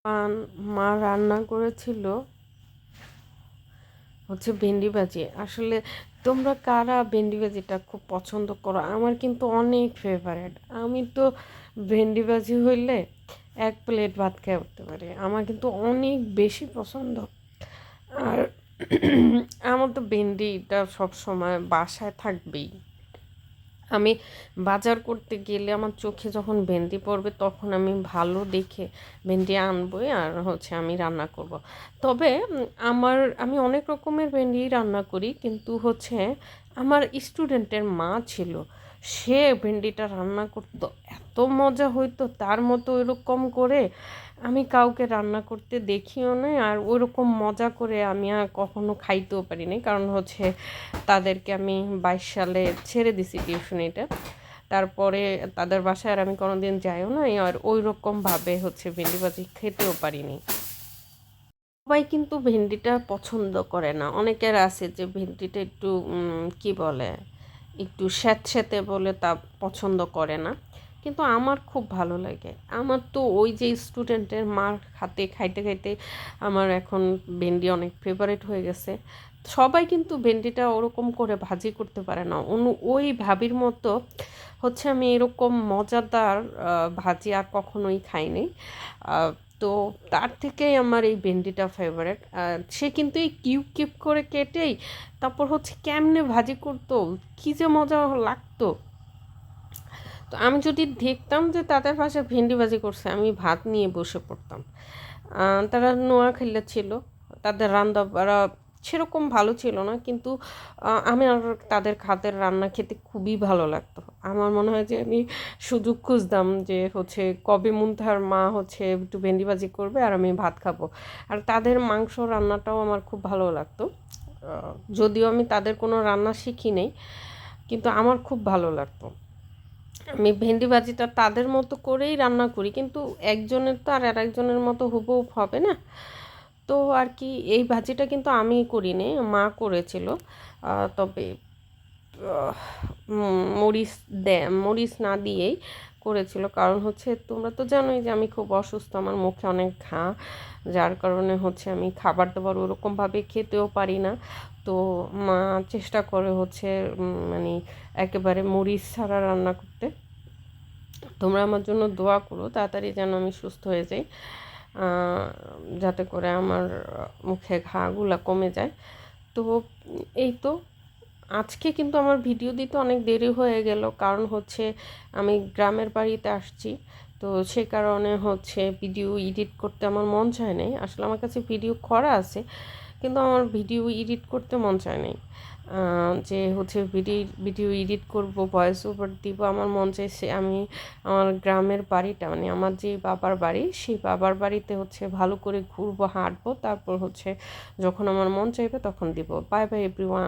মা রান্না করেছিল ভেন্ডি ভাজি। আসলে তোমরা কারা ভেন্ডি ভাজিটা খুব পছন্দ করো? আমার কিন্তু অনেক ফেভারেট। আমি তো ভেন্ডি ভাজি হইলে 1 প্লেট ভাত খেয়ে উঠতে পারি। আমার কিন্তু অনেক বেশি পছন্দ। আর আমার তো ভেন্ডিটা সবসময় বাসায় থাকবেই। আমি বাজার করতে গেলে আমার চোখে যখন ভেন্ডি পড়বে তখন আমি ভালো দেখে ভেন্ডি আনবই, আর আমি রান্না করব। তবে আমি অনেক রকমের ভেন্ডি রান্না করি, কিন্তু আমার স্টুডেন্টের মা ছিল, সে ভেন্ডিটা রান্না করতো এত মজা হইতো, তার মতো এরকম করে আমি কাউকে রান্না করতে দেখিও নাই, আর ওইরকম মজা করে আমি আর কখনো খাইতেও পারিনি। কারণ তাদেরকে আমি 22 সালে ছেড়ে দিছি টিউশনিটা। তারপরে তাদের বাসায় আর আমি কোনোদিন যাইও না, আর ওই রকমভাবে ভেন্ডি ভাজি খেতেও পারিনি। সবাই কিন্তু ভেন্ডিটা পছন্দ করে না। অনেকের আছে যে ভেন্ডিটা একটু কি বলে, একটু স্যাঁতস্যাঁতে বলে তা পছন্দ করে না, কিন্তু আমার খুব ভালো লাগে। আমার তো ওই যে স্টুডেন্টের মার হাতে খাইতে খাইতে আমার এখন ভেন্ডি অনেক ফেভারিট হয়ে গেছে। সবাই কিন্তু ভেন্ডিটা ওরকম করে ভাজি করতে পারে না। ওই ভাবির মতো আমি এরকম মজাদার ভাজি আর কখনোই খাইনি। তো তার থেকেই আমার এই ভেন্ডিটা ফেভারিট। সে কিন্তু এই কিউব কিউব করে কেটেই তারপর কেমনে ভাজি করতো, কী যে মজা লাগতো। তো আমি যদি দেখতাম যে তাদের পাশে ভেন্ডি ভাজি করছে, আমি ভাত নিয়ে বসে পড়তাম। তারা নোয়াখালীতে ছিল, তাদের রান্না বাড়া সেরকম ভালো ছিল না, কিন্তু আমি আর তাদের হাতের রান্না খেতে খুবই ভালো লাগতো। আমার মনে হয় যে আমি সুযোগ খুঁজতাম যে কবে মুনতাহার মা একটু ভেন্ডি ভাজি করবে আর আমি ভাত খাবো। আর তাদের মাংস রান্নাটাও আমার খুব ভালো লাগতো। যদিও আমি তাদের কোনো রান্না শিখি নেই, কিন্তু আমার খুব ভালো লাগতো। আমি ভেন্ডি ভাজিটা তাদের মতো করেই রান্না করি, কিন্তু একজনের তো আর আরেকজনের মতো হুবহু হবে না। তো আর কি, এই ভাজিটা কিন্তু আমি করিনি, মা করেছিল। তবে মরিচ মরিচ না দিয়েই করেছিল। কারণ তোমরা তো জানোই যে আমি খুব অসুস্থ, আমার মুখে অনেক ঘা, যার কারণে আমি খাবার দাবার ওরকমভাবে খেতেও পারি না। তো মা চেষ্টা করে মানে একেবারে মরিচ ছাড়া রান্না করতে। তোমরা আমার জন্য দোয়া করো তাড়াতাড়ি যেন আমি সুস্থ হয়ে যাই, যাতে করে আমার মুখে ঘাগুলা কমে যায়। তো এই তো, আজকে কিন্তু আমার ভিডিও দিতে অনেক দেরি হয়ে গেল, কারণ আমি গ্রামের বাড়িতে আসছি। তো সে কারণে ভিডিও এডিট করতে আমার মন চায় নাই। আসলে আমার কাছে ভিডিও করা আছে, কিন্তু আমার ভিডিও এডিট করতে মন চায় নাই। যে ভিডিও এডিট করব, ভয়েস ওভার দিব, আমার মন চাইছে আমি আমার গ্রামের বাড়িটা, মানে আমার যে বাবার বাড়ি, সেই বাবার বাড়িতে ভালো করে ঘুরবো, হাঁটবো, তারপর যখন আমার মন চাইবে তখন দিব। Bye bye everyone.